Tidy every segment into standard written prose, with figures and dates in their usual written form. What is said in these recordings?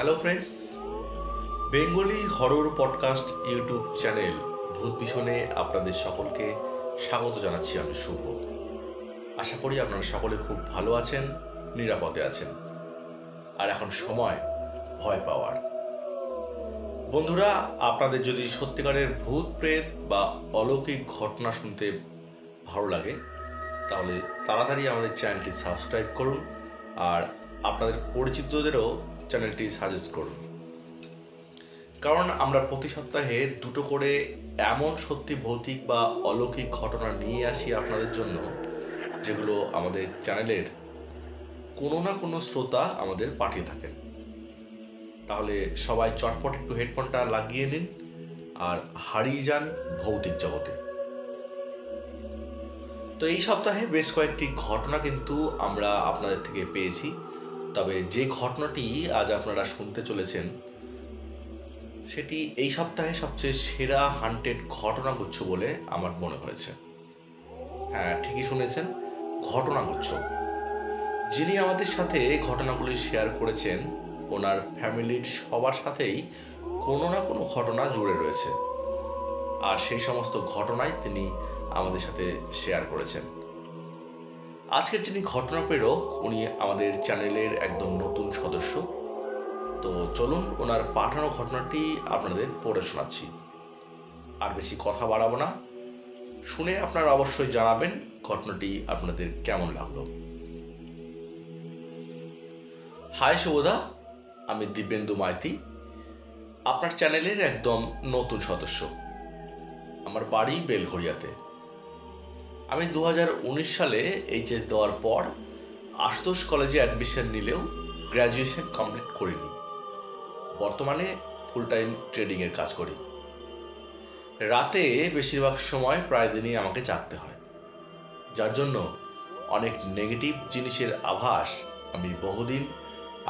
Hello friends, Bengali horror podcast YouTube channel ভূত ভীষণে আপনাদের সকলকে স্বাগত জানাচ্ছি। আমি শুভ। আশা করি আপনারা সকলে খুব ভালো আছেন, নিরাপদে আছেন। আর এখন সময় ভয় পাওয়ার। বন্ধুরা, আপনাদের যদি সত্যিকারের ভূত প্রেত বা অলৌকিক ঘটনা শুনতে ভালো লাগে তাহলে তাড়াতাড়ি আমাদের চ্যানেলটি সাবস্ক্রাইব করুন আর আপনাদের পরিচিতদেরও চ্যানেলটি সাজেস্ট করুন। কারণ আমরা প্রতি সপ্তাহে দুটো করে এমন সত্যি ভৌতিক বা অলৌকিক ঘটনা নিয়ে আসি আপনাদের জন্য, যেগুলো আমাদের চ্যানেলের কোনো না কোনো শ্রোতা আমাদের পাঠিয়ে থাকেন। তাহলে সবাই চটপট একটু হেডফোনটা লাগিয়ে নিন আর হারিয়ে যান ভৌতিক জগতে। তো এই সপ্তাহে বেশ কয়েকটি ঘটনা কিন্তু আমরা আপনাদের থেকে পেয়েছি। তবে যে ঘটনাটি আজ আপনারা শুনতে চলেছেন সেটি এই সপ্তাহে সবচেয়ে সেরা হান্টেড ঘটনাগুচ্ছ বলে আমার মনে হয়েছে। হ্যাঁ, ঠিকই শুনেছেন, ঘটনাগুচ্ছ। যিনি আমাদের সাথে ঘটনাগুলি শেয়ার করেছেন ওনার ফ্যামিলির সবার সাথেই কোনো না কোনো ঘটনা জুড়ে রয়েছে, আর সেই সমস্ত ঘটনাই তিনি আমাদের সাথে শেয়ার করেছেন। আজকের যিনি ঘটনা প্রেরক উনি আমাদের চ্যানেলের একদম নতুন সদস্য। তো চলুন ওনার পাঠানো ঘটনাটি আপনাদের পড়ে শোনাচ্ছি। আর বেশি কথা বাড়াবো না, শুনে আপনারা অবশ্যই জানাবেন ঘটনাটি আপনাদের কেমন লাগলো। হাই শুভদা, আমি দিব্যেন্দু মাইতি, আপনার চ্যানেলের একদম নতুন সদস্য। আমার বাড়ি বেলঘরিয়াতে। আমি 2019 সালে এইচএস দেওয়ার পর আশুতোষ কলেজে অ্যাডমিশন নিলেও গ্র্যাজুয়েশন কমপ্লিট করিনি। বর্তমানে ফুল টাইম ট্রেডিংয়ের কাজ করি। রাতে বেশিরভাগ সময় প্রায় দিনই আমাকে জাগতে হয়, যার জন্য অনেক নেগেটিভ জিনিসের আভাস আমি বহুদিন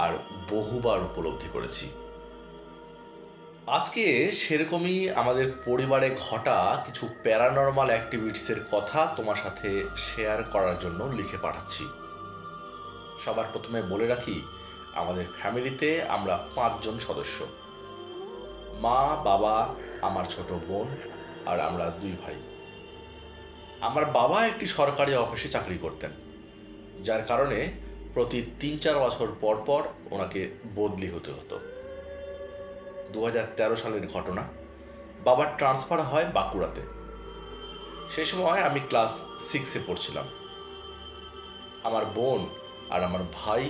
আর বহুবার উপলব্ধি করেছি। আজকে সেরকমই আমাদের পরিবারে ঘটা কিছু প্যারানর্মাল অ্যাক্টিভিটিসের কথা তোমার সাথে শেয়ার করার জন্য লিখে পাঠাচ্ছি। সবার প্রথমে বলে রাখি, আমাদের ফ্যামিলিতে আমরা 5 জন সদস্য। মা, বাবা, আমার ছোট বোন আর আমরা 2 ভাই। আমার বাবা একটি সরকারি অফিসে চাকরি করতেন, যার কারণে প্রতি 3-4 বছর পর পর ওনাকে বদলি হতে হতো। 2013 সালের ঘটনা। বাবার ট্রান্সফার হয় বাঁকুড়াতে। সেই সময় আমি ক্লাস 6-এ পড়ছিলাম। আমার বোন আর আমার ভাই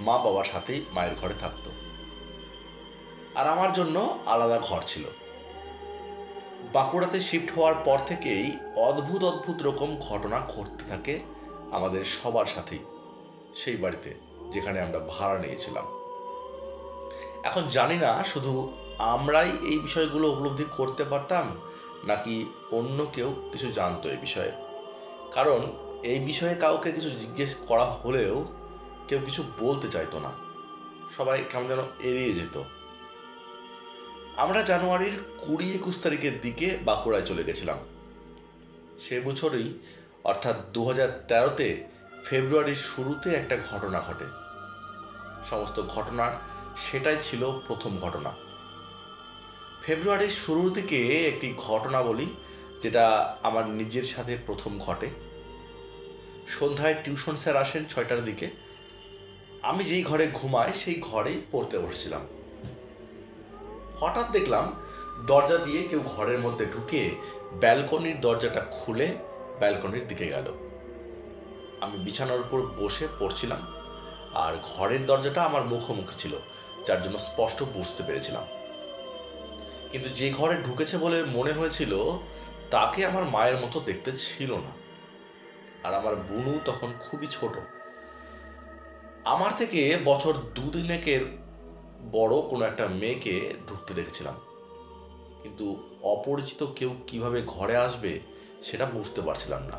মা বাবার সাথেই মায়ের ঘরে থাকতো, আর আমার জন্য আলাদা ঘর ছিল। বাঁকুড়াতে শিফট হওয়ার পর থেকেই অদ্ভুত অদ্ভুত রকম ঘটনা ঘটতে থাকে আমাদের সবার সাথেই, সেই বাড়িতে যেখানে আমরা ভাড়া নিয়েছিলাম। এখন জানি না শুধু আমরাই এই বিষয়গুলো উপলব্ধি করতে পারতাম নাকি অন্য কেউ কিছু জানতো এই বিষয়ে। কারণ এই বিষয়ে কাউকে কিছু জিজ্ঞেস করা হলেও কেউ কিছু বলতে চাইতো না, সবাই কেমন যেন এড়িয়ে যেত। আমরা জানুয়ারির 20-21 তারিখের দিকে বাঁকুড়ায় চলে গেছিলাম। সে বছরই অর্থাৎ 2013-তে ফেব্রুয়ারির শুরুতে একটা ঘটনা ঘটে। সমস্ত ঘটনার সেটাই ছিল প্রথম ঘটনা। ফেব্রুয়ারির শুরুর দিকে একটি ঘটনা বলি, যেটা আমার নিজের সাথে প্রথম ঘটে। সন্ধ্যায় টিউশন স্যার আসেন 6টার দিকে। আমি যেই ঘরে ঘুমাই সেই ঘরেই পড়তে বসছিলাম। হঠাৎ দেখলাম দরজা দিয়ে কেউ ঘরের মধ্যে ঢুকে ব্যালকনির দরজাটা খুলে ব্যালকনির দিকে গেল। আমি বিছানার উপর বসে পড়ছিলাম আর ঘরের দরজাটা আমার মুখোমুখি ছিল, যার জন্য স্পষ্ট বুঝতে পেরেছিলাম। কিন্তু যে ঘরে ঢুকেছে বলে মনে হয়েছিল তাকে আমার মায়ের মতো দেখতে ছিল না, আর আমার বুনু তখন খুবই ছোট। আমার থেকে বছর 2-3 বড় কোনো একটা মেয়েকে ঢুকতে দেখেছিলাম, কিন্তু অপরিচিত কেউ কিভাবে ঘরে আসবে সেটা বুঝতে পারছিলাম না।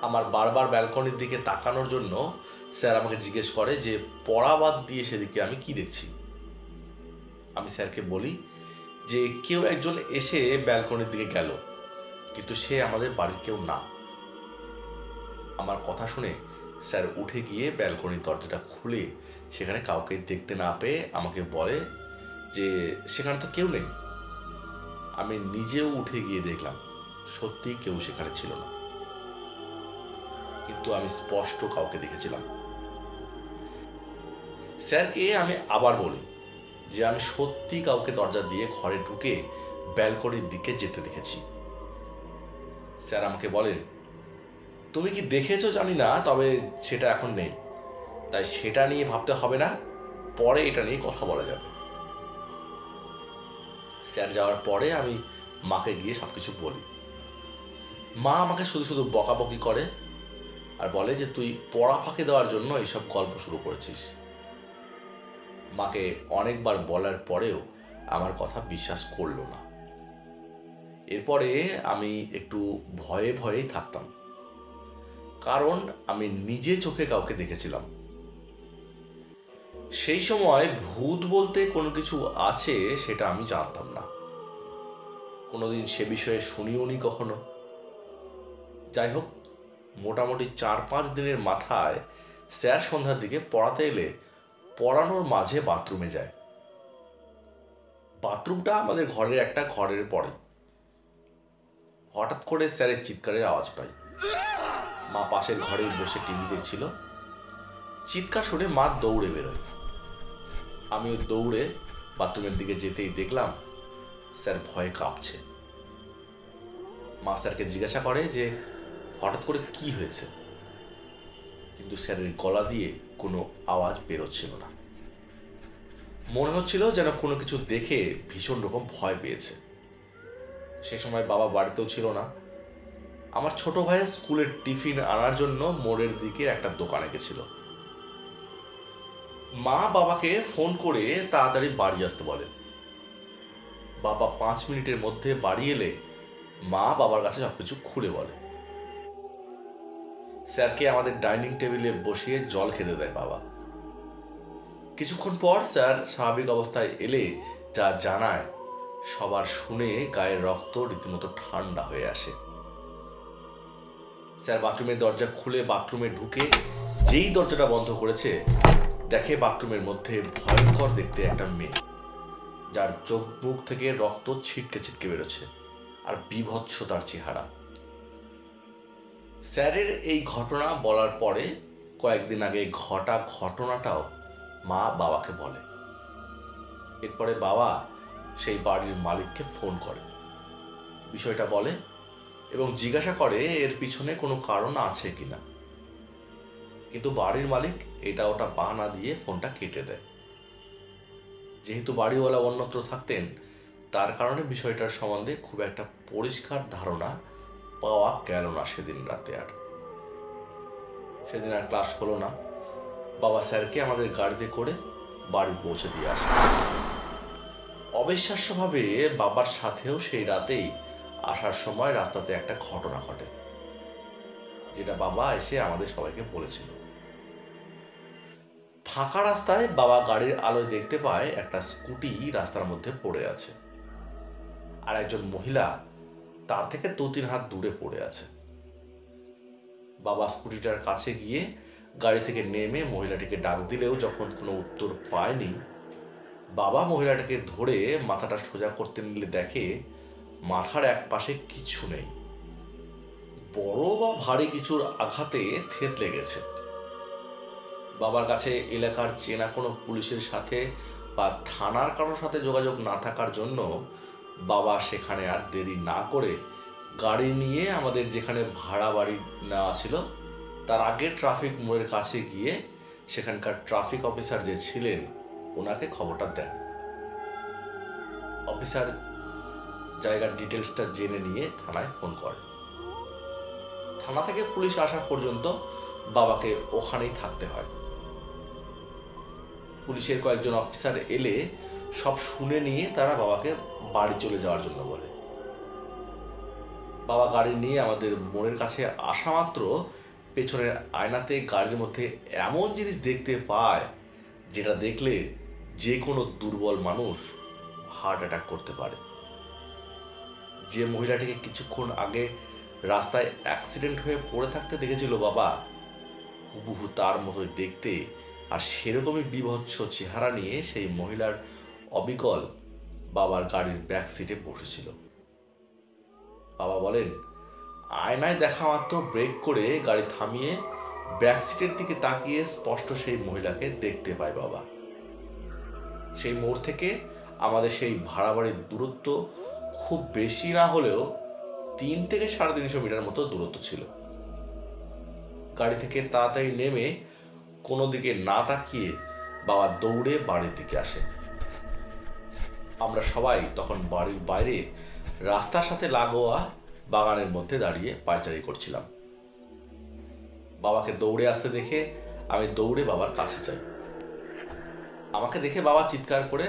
আমার বারবার ব্যালকনির দিকে তাকানোর জন্য স্যার আমাকে জিজ্ঞেস করে যে পড়া বাদ দিয়ে সেদিকে আমি কি দেখছি। আমি স্যারকে বলি যে কেউ একজন এসে ব্যালকনির দিকে গেল, কিন্তু সে আমাদের বাড়ির কেউ না। আমার কথা শুনে স্যার উঠে গিয়ে ব্যালকনির দরজাটা খুলে সেখানে কাউকে দেখতে না পেয়ে আমাকে বলে যে সেখানে তো কেউ নেই। আমি নিজেও উঠে গিয়ে দেখলাম সত্যিই কেউ সেখানে ছিল না, কিন্তু আমি স্পষ্ট কাউকে দেখেছিলাম। স্যারকে আমি আবার বলি যে আমি সত্যি কাউকে দরজা দিয়ে ঘরে ঢুকে ব্যালকনির দিকে যেতে দেখেছি। স্যার আমাকে বলেন, তুমি কি দেখেছো জানি না, তবে সেটা এখন নেই, তাই সেটা নিয়ে ভাবতে হবে না, পরে এটা নিয়ে কথা বলা যাবে। স্যার যাওয়ার পরে আমি মাকে গিয়ে সবকিছু বলি। মা আমাকে শুধু শুধু বকাবকি করে আর বলে যে তুই পড়া ফাঁকি দেওয়ার জন্য এইসব গল্প শুরু করেছিস। মাকে অনেকবার বলার পরেও আমার কথা বিশ্বাস করলো না। এরপরে আমি একটু ভয়ে ভয়েই থাকতাম, কারণ আমি নিজে চোখে কাউকে দেখেছিলাম। সেই সময় ভূত বলতে কোনো কিছু আছে সেটা আমি জানতাম না, কোনোদিন সে বিষয়ে শুনিও নি কখনো। যাই হোক, মোটামুটি 4-5 দিনের মাথায় স্যার সন্ধ্যার দিকে পড়াতে এলে পড়ানোর মাঝে বাথরুমে যায়। বাথরুমটা আমাদের ঘরের পরে। হঠাৎ করে স্যারের চিৎকারের আওয়াজ পাই। মা পাশের ঘরে বসে টিভি দেখছিল। চিৎকার শুনে মা দৌড়ে বেরোয়। আমিও দৌড়ে বাথরুমের দিকে যেতেই দেখলাম স্যার ভয়ে কাঁপছে। মা স্যারকে জিজ্ঞাসা করে যে হঠাৎ করে কি হয়েছে, কিন্তু স্যারের গলা দিয়ে কোনো আওয়াজ বেরোচ্ছিল না। মনে হচ্ছিল যেন কোনো কিছু দেখে ভীষণ রকম ভয় পেয়েছে। সে সময় বাবা বাড়িতেও ছিল না। আমার ছোট ভাইয়ের স্কুলের টিফিন আনার জন্য মোড়ের দিকে একটা দোকানে গেছিল। মা বাবাকে ফোন করে তাড়াতাড়ি বাড়ি আসতে বলে। বাবা 5 মিনিটের মধ্যে বাড়ি এলে মা বাবার কাছে সবকিছু খুলে বলে। স্যারকে আমাদের ডাইনিং টেবিলে বসিয়ে জল খেতে দেয় বাবা। কিছুক্ষণ পর স্যার স্বাভাবিক অবস্থায় এলে যা জানায় সবার শুনে গায়ের রক্ত রীতিমতো ঠান্ডা হয়ে আসে। স্যার বাথরুমের দরজা খুলে বাথরুমে ঢুকে যেই দরজাটা বন্ধ করেছে, দেখে বাথরুমের মধ্যে ভয়ঙ্কর দেখতে একটা মেয়ে, যার চোখ মুখ থেকে রক্ত ছিটকে ছিটকে বেরোচ্ছে, আর বীভৎস তার চেহারা। স্যারের এই ঘটনা বলার পরে কয়েকদিন আগে ঘটা ঘটনাটাও মা বাবাকে বলে। এরপরে বাবা সেই বাড়ির মালিককে ফোন করে, বিষয়টা বলে এবং জিজ্ঞাসা করে এর পিছনে কোনো কারণ আছে কিনা। কিন্তু বাড়ির মালিক এটা ওটা বাহানা দিয়ে ফোনটা কেটে দেয়। যেহেতু বাড়িওয়ালা অন্যত্র থাকতেন, তার কারণে বিষয়টার সম্বন্ধে খুব একটা পরিষ্কার ধারণা পাওয়া গেল না সেদিন রাতে। সেদিন আর ক্লাস হলো না। বাবা স্যারকে আমাদের গাড়িতে করে বাড়ি পৌঁছে দিয়ে আসে। অবিশ্বাস্যভাবে বাবার সাথেও সেই রাতেই আসার সময় রাস্তাতে একটা ঘটনা ঘটে, যেটা বাবা এসে আমাদের সবাইকে বলেছিল। ফাঁকা রাস্তায় বাবা গাড়ির আলোয় দেখতে পায় একটা স্কুটি রাস্তার মধ্যে পড়ে আছে, আর একজন মহিলা তার থেকে 2-3 হাত দূরে পড়ে আছে। বাবা স্কুটিটার কাছে গিয়ে গাড়ি থেকে নেমে মহিলাটিকে ডাক দিলেও যখন কোনো উত্তর পায়নি, বাবা মহিলাটাকে ধরে মাথাটা সোজা করতে নিলে দেখে মাথার এক পাশে কিছু নেই, বড় বা ভারী কিছুর আঘাতে থেতলে গেছে। বাবার কাছে এলাকার চেনা কোনো পুলিশের সাথে বা থানার কারোর সাথে যোগাযোগ না থাকার জন্য বাবা সেখানে আর দেরি না করে গাড়ি নিয়ে আমাদের যেখানে ভাড়া বাড়ি নেওয়া ছিল তার আগে ট্রাফিক মোড়ের কাছে গিয়ে সেখানকার ট্রাফিক অফিসার যে ছিলেন ওনাকে খবরটা দেন। অফিসার জায়গার ডিটেলসটা জেনে নিয়ে থানায় ফোন করে। থানা থেকে পুলিশ আসা পর্যন্ত বাবাকে ওখানেই থাকতে হয়। পুলিশের কয়েকজন অফিসার এলে সব শুনে নিয়ে তারা বাবাকে বাড়ি চলে যাওয়ার জন্য বলে। বাবা গাড়ি নিয়ে আমাদের মোড়ের কাছে আসা মাত্র পেছনের আয়নাতে গাড়ির মধ্যে এমন জিনিস দেখতে পায় যেটা দেখলে যে কোনো দুর্বল মানুষ হার্ট অ্যাটাক করতে পারে। যে মহিলাটিকে কিছুক্ষণ আগে রাস্তায় অ্যাক্সিডেন্ট হয়ে পড়ে থাকতে দেখেছিল বাবা, হুবহু তার মতোই দেখতে আর সেরকমই বীভৎস চেহারা নিয়ে সেই মহিলার অবিকল বাবার গাড়ির ব্যাক সিটে বসেছিল। বাবা বলেন, আয়নায় দেখা মাত্র ব্রেক করে গাড়ি থামিয়ে ব্যাক সিটের দিকে তাকিয়ে স্পষ্ট সেই মহিলাকে দেখতে পায় বাবা। সেই মোড় থেকে আমাদের সেই ভাড়া বাড়ির দূরত্ব খুব বেশি না হলেও 3 থেকে 350 মিটার মতো দূরত্ব ছিল। গাড়ি থেকে তাড়াতাড়ি নেমে কোনো দিকে না তাকিয়ে বাবা দৌড়ে বাড়ির দিকে আসে। আমরা সবাই তখন বাড়ির বাইরে রাস্তার সাথে লাগোয়া বাগানের মধ্যে দাঁড়িয়ে পায়চারি করছিলাম। বাবাকে দৌড়ে আসতে দেখে আমি দৌড়ে বাবার কাছে যাই। আমাকে দেখে বাবা চিৎকার করে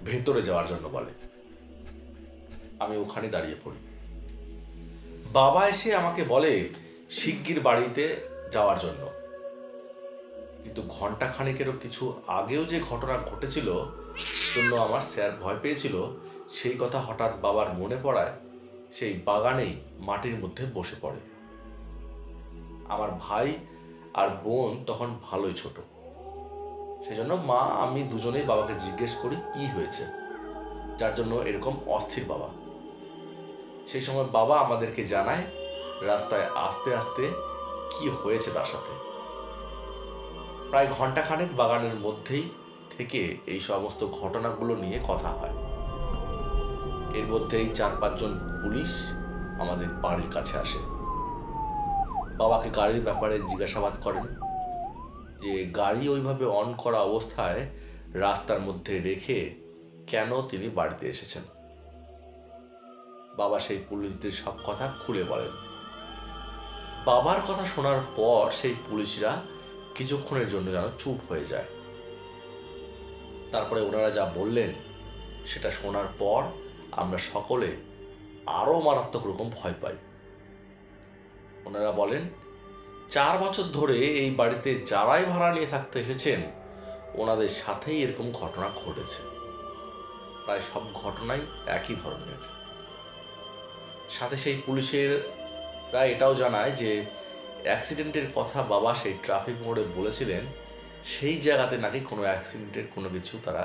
ভেতরে যাওয়ার জন্য বলে। আমি ওখানে দাঁড়িয়ে পড়ি। বাবা এসে আমাকে বলে শিগগির বাড়িতে যাওয়ার জন্য। কিন্তু ঘন্টা খানেকেরও কিছু আগেও যে ঘটনা ঘটেছিল জন্য আমার স্যার ভয় পেয়েছিল, সেই কথা হঠাৎ বাবার মনে পড়ায় সেই বাগানেই মাটির মধ্যে বসে পড়ে। আমার ভাই আর বোন তখন ভালোই ছোট, সেজন্য মা আমি দুজনেই বাবাকে জিজ্ঞেস করি কি হয়েছে, যার জন্য এরকম অস্থির বাবা। সেই সময় বাবা আমাদেরকে জানায় রাস্তায় আস্তে আস্তে কি হয়েছে তার সাথে। প্রায় ঘন্টাখানেক বাগানের মধ্যেই থেকে এই সমস্ত ঘটনাগুলো নিয়ে কথা হয়। এর মধ্যেই 4-5 জন পুলিশ আমাদের বাড়ির কাছে আসে। বাবাকে গাড়ির ব্যাপারে জিজ্ঞাসাবাদ করেন যে গাড়ি ওইভাবে অন করা অবস্থায় রাস্তার মধ্যে রেখে কেন তিনি বাড়িতে এসেছেন। বাবা সেই পুলিশদের সব কথা খুলে বলেন। বাবার কথা শোনার পর সেই পুলিশরা কিছুক্ষণের জন্য যেন চুপ হয়ে যায়। তারপরে ওনারা যা বললেন সেটা শোনার পর আমরা সকলে আরো মারাত্মক রকম ভয় পাই। ওনারা বলেন 4 বছর ধরে এই বাড়িতে যারাই ভাড়া নিয়ে থাকতে এসেছেন ওনাদের সাথেই এরকম ঘটনা ঘটেছে। প্রায় সব ঘটনাই একই ধরনের। সাথে সেই পুলিশেরা এটাও জানায় যে অ্যাক্সিডেন্টের কথা বাবা সেই ট্রাফিক মোড়ে বলেছিলেন, সেই জায়গাতে নাকি কোনো অ্যাক্সিডেন্টের কোনো কিছু তারা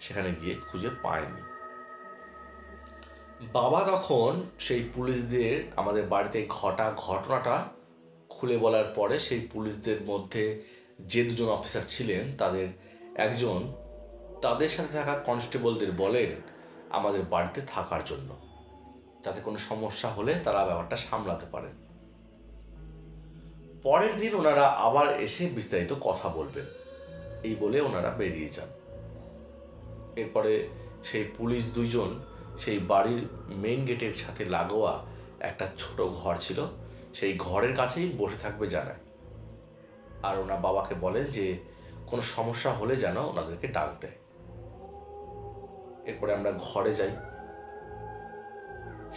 সেখানে গিয়ে খুঁজে পায়নি। বাবা তখন সেই পুলিশদের আমাদের বাড়িতে ঘটা ঘটনাটা খুলে বলার পরে সেই পুলিশদের মধ্যে যে 2 জন অফিসার ছিলেন তাদের একজন তাদের সাথে থাকা কনস্টেবলদের বলেন আমাদের বাড়িতে থাকার জন্য, যাতে কোনো সমস্যা হলে তারা ব্যাপারটা সামলাতে পারেন। পরের দিন ওনারা আবার এসে বিস্তারিত কথা বলবেন এই বলে ওনারা বেরিয়ে যান। এরপরে সেই পুলিশ 2 জন সেই বাড়ির মেইন গেটের সাথে লাগোয়া একটা ছোট ঘর ছিল, সেই ঘরের কাছেই বসে থাকবে জানায়। আর ওনার বাবাকে বলেন যে কোনো সমস্যা হলে যেন ওনাদেরকে ডাক দেয়। এরপরে আমরা ঘরে যাই।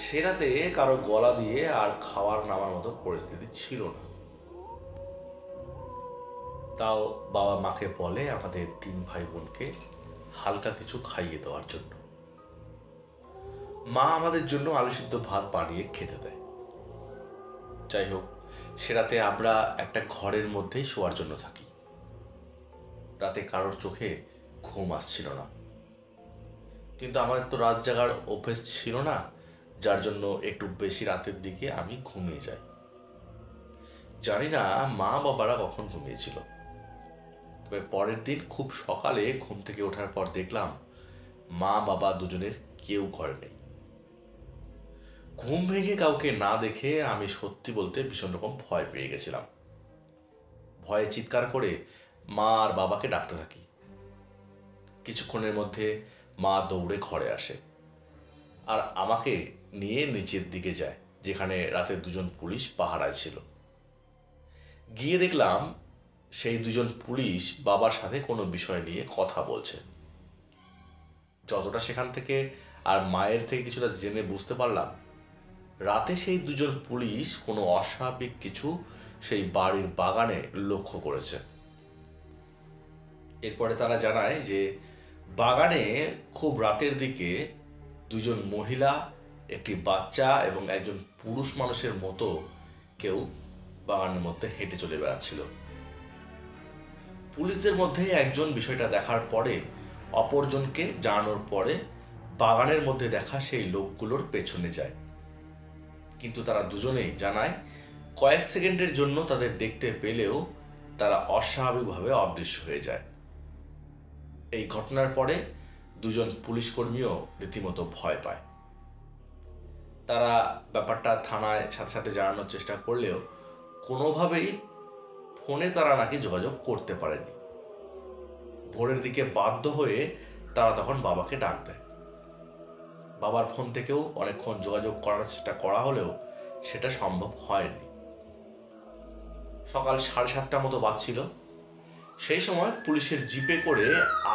সে রাতে কারো গলা দিয়ে আর খাওয়ার নামার মতো পরিস্থিতি ছিল না। তাও বাবা মাকে বলে আমাদের 3 ভাই বোনকে হালকা কিছু খাইয়ে দেওয়ার জন্য। মা আমাদের জন্য আলু সিদ্ধ ভাত বানিয়ে খেতে দেয়। যাই হোক, সে রাতে আমরা একটা ঘরের মধ্যেই শোয়ার জন্য থাকি। রাতে কারোর চোখে ঘুম আসছিল না, কিন্তু আমাদের তো রাত জাগার অভ্যেস ছিল না, যার জন্য একটু বেশি রাতের দিকে আমি ঘুমিয়ে যাই। জানি না মা বাবারা কখন ঘুমিয়েছিল, তবে পরের দিন খুব সকালে ঘুম থেকে ওঠার পর দেখলাম মা বাবা দুজনের কেউ ঘরে নেই। ঘুম ভেঙে কাউকে না দেখে আমি সত্যি বলতে ভীষণ রকম ভয় পেয়ে গেছিলাম। ভয়ে চিৎকার করে মা আর বাবাকে ডাকতে থাকি। কিছুক্ষণের মধ্যে মা দৌড়ে ঘরে আসে আর আমাকে নিয়ে নিচের দিকে যায়, যেখানে রাতে 2 জন পুলিশ পাহারায় ছিল। গিয়ে দেখলাম সেই 2 জন পুলিশ বাবার সাথে কোনো বিষয় নিয়ে কথা বলছে। যতটা সেখান থেকে আর মায়ের থেকে কিছুটা জেনে বুঝতে পারলাম, রাতে সেই 2 জন পুলিশ কোনো অস্বাভাবিক কিছু সেই বাড়ির বাগানে লক্ষ্য করেছে। এরপরে তারা জানায় যে বাগানে খুব রাতের দিকে 2 জন মহিলা, একটি বাচ্চা এবং একজন পুরুষ মানুষের মতো কেউ বাগানের মধ্যে হেঁটে চলে বেড়াচ্ছিল। পুলিশদের মধ্যে একজন বিষয়টা দেখার পরে অপরজনকে জানানোর পরে বাগানের মধ্যে দেখা সেই লোকগুলোর পেছনে যায়, কিন্তু তারা দুজনেই জানায় কয়েক সেকেন্ডের জন্য তাদের দেখতে পেলেও তারা অস্বাভাবিকভাবে অদৃশ্য হয়ে যায়। এই ঘটনার পরে দুজন পুলিশ কর্মীও রীতিমতো ভয় পায়। তারা ব্যাপারটা থানায় সাথে সাথে জানানোর চেষ্টা করলেও কোনোভাবেই ফোনে তারা নাকি যোগাযোগ করতে পারেনি। ভোরের দিকে বাধ্য হয়ে তারা তখন বাবাকে ডাক দেয়। বাবার ফোন থেকেও অনেকক্ষণ যোগাযোগ করার চেষ্টা করা হলেও সেটা সম্ভব হয়নি। সকাল 7:30 মতো বাজছিল। সেই সময় পুলিশের জিপে করে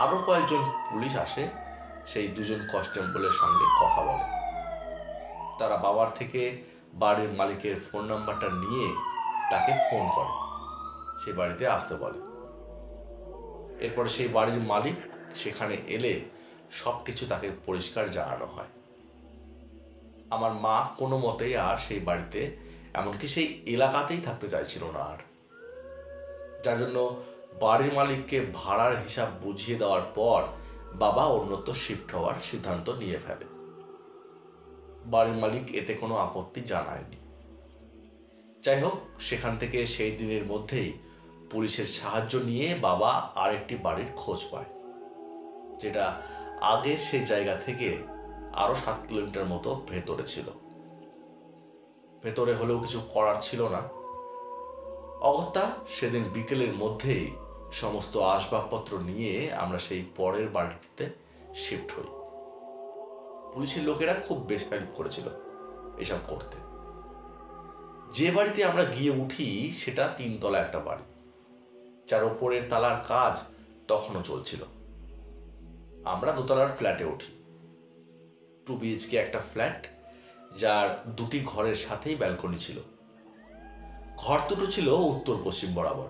আরো কয়েকজন পুলিশ আসে, সেই দুজন কনস্টেবলের সঙ্গে কথা বলে। তারা বাবার থেকে বাড়ির মালিকের ফোন নাম্বারটা নিয়ে তাকে ফোন করে, সে বাড়িতে আসতে বলে। এরপরে সেই বাড়ির মালিক সেখানে এলে সব কিছু তাকে পরিষ্কার জানানো হয়। আমার মা কোনো মতেই আর সেই বাড়িতে, এমনকি সেই এলাকাতেই থাকতে চাইছিল না আর, যার জন্য বাড়ির মালিককে ভাড়ার হিসাব বুঝিয়ে দেওয়ার পর বাবা অন্যত্র শিফট হওয়ার সিদ্ধান্ত নিয়ে ফেলে। বাড়ির মালিক এতে কোনো আপত্তি জানায়নি। যাই হোক, সেখান থেকে সেই দিনের মধ্যেই পুলিশের সাহায্য নিয়ে বাবা আরেকটি বাড়ির খোঁজ পায়, যেটা আগের সেই জায়গা থেকে আরো 7 কিলোমিটার মতো ভেতরে ছিল। ভেতরে হলেও কিছু করার ছিল না। অগত্যা সেদিন বিকেলের মধ্যেই সমস্ত আসবাবপত্র নিয়ে আমরা সেই পরের বাড়িটিতে শিফট হই। পুলিশের লোকেরা খুব বেশ হেল্প করেছিল এসব করতে। যে বাড়িতে আমরা গিয়ে উঠি সেটা 3 তলা একটা বাড়ি, যার ওপরের তালার কাজ তখনও চলছিল। আমরা দোতলার ফ্ল্যাটে উঠি। 2 BHK একটা ফ্ল্যাট, যার 2টি ঘরের সাথেই ব্যালকনি ছিল। ঘর দুটো ছিল উত্তর পশ্চিম বরাবর।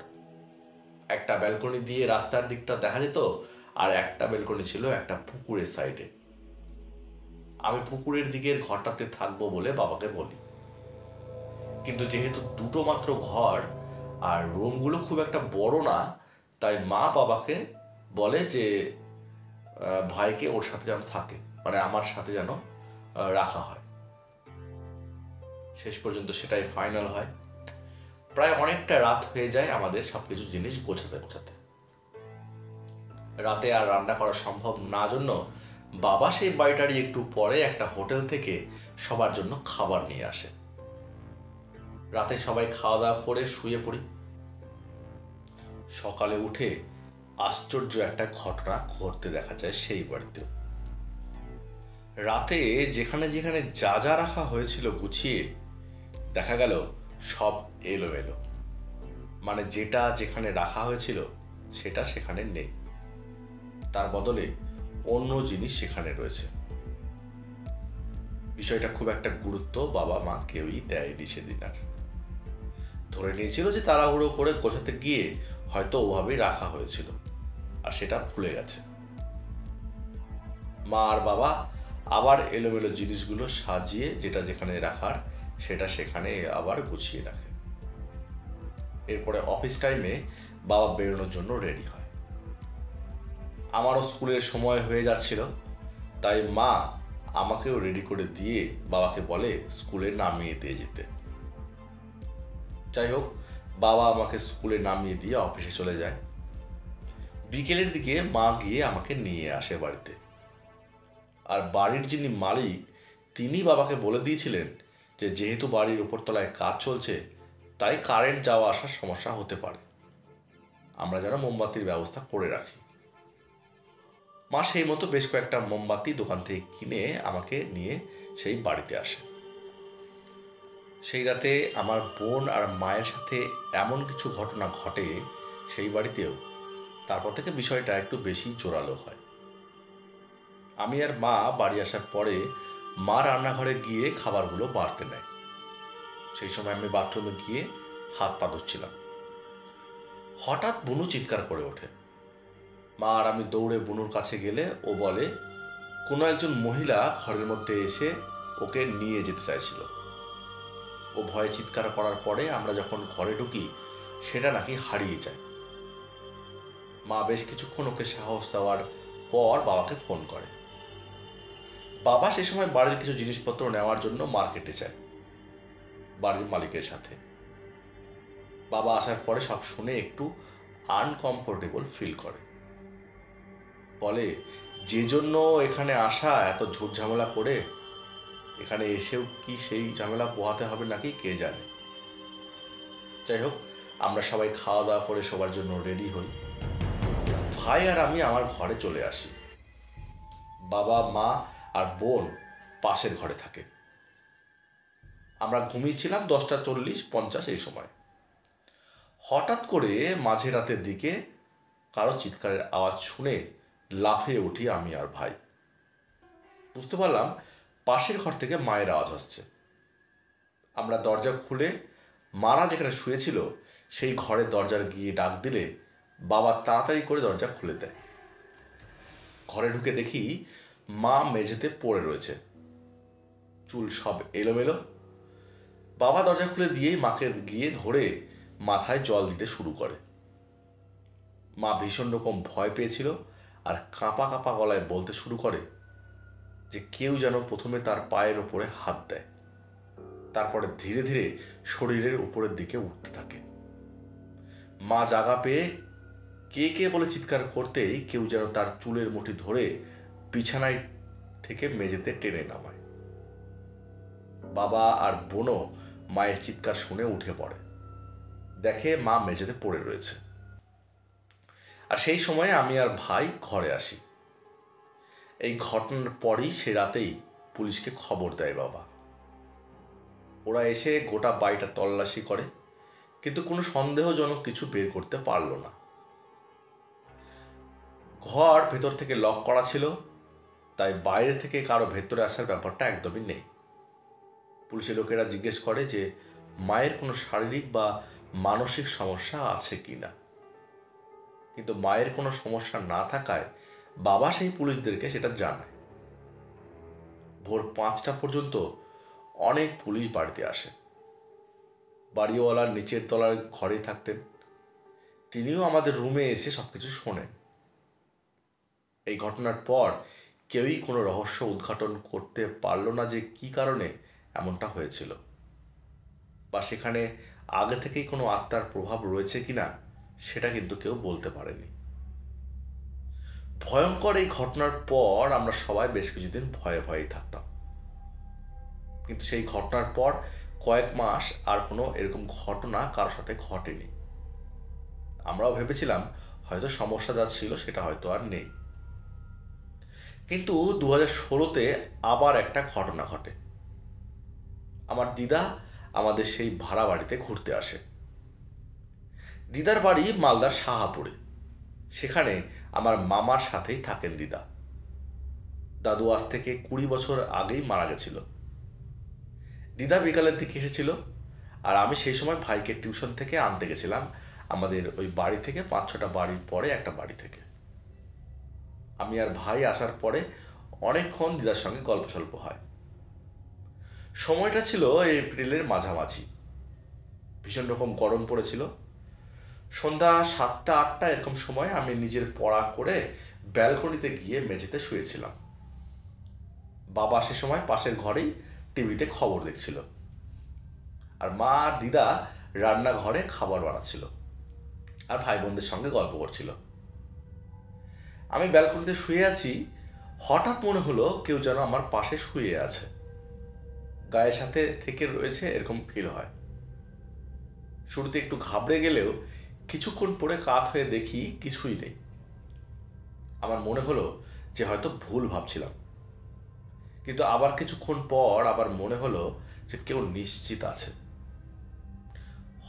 একটা ব্যালকনি দিয়ে রাস্তার দিকটা দেখা যেত, আর একটা ব্যালকনি ছিল একটা পুকুরের সাইডে। আমি পুকুরের দিকের ঘরটাতে থাকবো বলে বাবাকে বলি, কিন্তু যেহেতু দুটো মাত্র ঘর আর রুমগুলো খুব একটা বড় না, তাই মা বাবাকে বলে যে ভাইকে ওর সাথে যেন থাকে, মানে আমার সাথে যেন রাখা হয়। শেষ পর্যন্ত সেটাই ফাইনাল হয়। প্রায় অনেকটা রাত হয়ে যায় আমাদের সবকিছু জিনিস গোছাতে গোছাতে। রাতে আর রান্না করা সম্ভব না জন্য বাবা সেই বাড়িটারই একটু পরে একটা হোটেল থেকে সবার জন্য খাবার নিয়ে আসে। রাতে সবাই খাওয়া দাওয়া করে শুয়ে পড়ি। সকালে উঠে আশ্চর্য একটা ঘটনা ঘটতে দেখা যায় সেই বাড়িতেও। রাতে যেখানে যেখানে যা যা রাখা হয়েছিল গুছিয়ে, দেখা গেল সব এলোমেলো। মানে যেটা যেখানে রাখা হয়েছিল সেটা সেখানে নেই, তার বদলে অন্য জিনিস সেখানে রয়েছে। বিষয়টা খুব একটা গুরুত্ব বাবা মা কেউই দেয়নি সেদিন আর। ধরে নিয়েছিল যে তাড়াহুড়ো করে গোছাতে গিয়ে হয়তো ওভাবেই রাখা হয়েছিল, আর সেটা ভুলে গেছে। মা আর বাবা আবার এলোমেলো জিনিসগুলো সাজিয়ে যেটা যেখানে রাখার সেটা সেখানে আবার গুছিয়ে রাখে। এরপরে অফিস টাইমে বাবা বেরোনোর জন্য রেডি হয়। আমারও স্কুলের সময় হয়ে যাচ্ছিল, তাই মা আমাকেও রেডি করে দিয়ে বাবাকে বলে স্কুলে নামিয়ে দিয়ে যেতে। যাই হোক, বাবা আমাকে স্কুলে নামিয়ে দিয়ে অফিসে চলে যায়। বিকেলের দিকে মা গিয়ে আমাকে নিয়ে আসে বাড়িতে। আর বাড়ির যিনি মালিক তিনি বাবাকে বলে দিয়েছিলেন যে যেহেতু বাড়ির উপরতলায় কাজ চলছে, তাই কারেন্ট যাওয়া আসার সমস্যা হতে পারে, আমরা যেন মোমবাতির ব্যবস্থা করে রাখি। মা সেই মতো বেশ কয়েকটা মোমবাতি দোকান থেকে কিনে আমাকে নিয়ে সেই বাড়িতে আসে। সেই রাতে আমার বোন আর মায়ের সাথে এমন কিছু ঘটনা ঘটে সেই বাড়িতেও, তারপর থেকে বিষয়টা একটু বেশি জোরালো হয়। আমি আর মা বাড়ি আসার পরে মা রান্নাঘরে গিয়ে খাবারগুলো বাড়তে নেয়। সেই সময় আমি বাথরুমে গিয়ে হাত পা ধুচ্ছিলাম। হঠাৎ বুনু চিৎকার করে ওঠে। মা আর আমি দৌড়ে বুনুর কাছে গেলে ও বলে কোনো একজন মহিলা ঘরের মধ্যে এসে ওকে নিয়ে যেতে চাইছিল। ও ভয়ে চিৎকার করার পরে আমরা যখন ঘরে ঢুকি সেটা নাকি হারিয়ে যায়। মা বেশ কিছুক্ষণ ওকে সাহস দেওয়ার পর বাবাকে ফোন করে। বাবা সে সময় বাড়ির কিছু জিনিসপত্র নেওয়ার জন্য মার্কেটে যায় বাড়ির মালিকের সাথে। বাবা আসার পরে সব শুনে একটু আনকমফোর্টেবল ফিল করে। বলে, যে জন্য এখানে আসা এত ঝুট ঝামেলা করে, এখানে এসেও কি সেই ঝামেলা পোহাতে হবে নাকি কে জানে। যাই হোক, আমরা সবাই খাওয়া দাওয়া করে সবার জন্য রেডি হই। ভাই আর আমি আমার ঘরে চলে আসি। বাবা, মা আর বোন পাশের ঘরে থাকে। আমরা ঘুমিয়েছিলাম 10:40-50 এই সময়। হঠাৎ করে মাঝে রাতের দিকে কারো চিৎকারের আওয়াজ শুনে লাফিয়ে উঠি আমি আর ভাই। বুঝতে পারলাম পাশের ঘর থেকে মায়ের আওয়াজ আসছে। আমরা দরজা খুলে মারা যেখানে শুয়েছিল সেই ঘরের দরজার গিয়ে ডাক দিলে বাবা তাড়াতাড়ি করে দরজা খুলে দেয়। ঘরে ঢুকে দেখি মা মেঝেতে পড়ে রয়েছে, চুল সব এলোমেলো। বাবা দরজা খুলে দিয়েই মাকে গিয়ে ধরে মাথায় জল দিতে শুরু করে। মা ভীষণ রকম ভয় পেয়েছিল আর কাঁপা কাঁপা গলায় বলতে শুরু করে যে কেউ যেন প্রথমে তার পায়ের ওপরে হাত দেয়, তারপরে ধীরে ধীরে শরীরের উপরের দিকে উঠতে থাকে। মা জাগা পেয়ে কে কে বলে চিৎকার করতেই কেউ যেন তার চুলের মুঠি ধরে বিছানায় থেকে মেঝেতে টেনে নামায়। বাবা আর বোনও মায়ের চিৎকার শুনে উঠে পড়ে, দেখে মা মেঝেতে পড়ে রয়েছে। আর সেই সময় আমি আর ভাই ঘরে আসি। এই ঘটনার পরই সে রাতেই পুলিশকে খবর দেয় বাবা। ওরা এসে গোটা বাড়িটা তল্লাশি করে, কিন্তু কোনো সন্দেহজনক কিছু বের করতে পারল না। ঘর ভেতর থেকে লক করা ছিল, তাই বাইরে থেকে কারো ভেতরে আসার ব্যাপারটা একদমই নেই। পুলিশের লোকেরা জিজ্ঞেস করে যে মায়ের কোনো শারীরিক বা মানসিক সমস্যা আছে কিনা, কিন্তু মায়ের কোনো সমস্যা না থাকায় বাবা সেই পুলিশদেরকে সেটা জানায়। ভোর 5টা পর্যন্ত অনেক পুলিশ বাড়িতে আসে। বাড়িওয়ালার নিচের তলার ঘরে থাকতেন, তিনিও আমাদের রুমে এসে সবকিছু শোনেন। এই ঘটনার পর কেউই কোনো রহস্য উদ্ঘাটন করতে পারল না যে কি কারণে এমনটা হয়েছিল, বা সেখানে আগে থেকেই কোনো আত্মার প্রভাব রয়েছে কিনা সেটা কিন্তু কেউ বলতে পারেনি। ভয়ঙ্কর এই ঘটনার পর আমরা সবাই বেশ কিছুদিন ভয়ে ভয়েই থাকতাম, কিন্তু সেই ঘটনার পর কয়েক মাস আর কোনো এরকম ঘটনা কারোর সাথে ঘটেনি। আমরাও ভেবেছিলাম হয়তো সমস্যা যা ছিল সেটা হয়তো আর নেই। কিন্তু 2016-তে আবার একটা ঘটনা ঘটে। আমার দিদা আমাদের সেই ভাড়া বাড়িতে ঘুরতে আসে। দিদার বাড়ি মালদার শাহাপুরে। সেখানে আমার মামার সাথেই থাকেন দিদা। দাদু আজ থেকে 20 বছর আগেই মারা গেছিল। দিদা বিকালের দিকে এসেছিল, আর আমি সেই সময় ভাইকে টিউশন থেকে আনতে গেছিলাম আমাদের ওই বাড়ি থেকে 5-6টা বাড়ির পরে একটা বাড়ি থেকে। আমি আর ভাই আসার পরে অনেকক্ষণ দিদার সঙ্গে গল্প সল্প হয়। সময়টা ছিল এপ্রিলের মাঝামাঝি। ভীষণ রকম গরম পড়েছিল। সন্ধ্যা 7টা-8টা এরকম সময় আমি নিজের পড়া করে ব্যালকনিতে গিয়ে মেঝেতে শুয়েছিলাম। বাবা সে সময় পাশের ঘরেই টিভিতে খবর দেখছিল, আর মা আর দিদা রান্নাঘরে খাবার বানাচ্ছিল আর ভাই বোনদের সঙ্গে গল্প করছিল। আমি ব্যালকনিতে শুয়ে আছি, হঠাৎ মনে হলো কেউ যেন আমার পাশে শুয়ে আছে, গায়ের সাথে থেকে রয়েছে এরকম ফিল হয়। শুরুতে একটু ঘাবড়ে গেলেও কিছুক্ষণ পরে কাত হয়ে দেখি কিছুই নেই। আমার মনে হলো যে হয়তো ভুল ভাবছিলাম, কিন্তু আবার কিছুক্ষণ পর আবার মনে হলো যে কেউ নিশ্চিত আছে।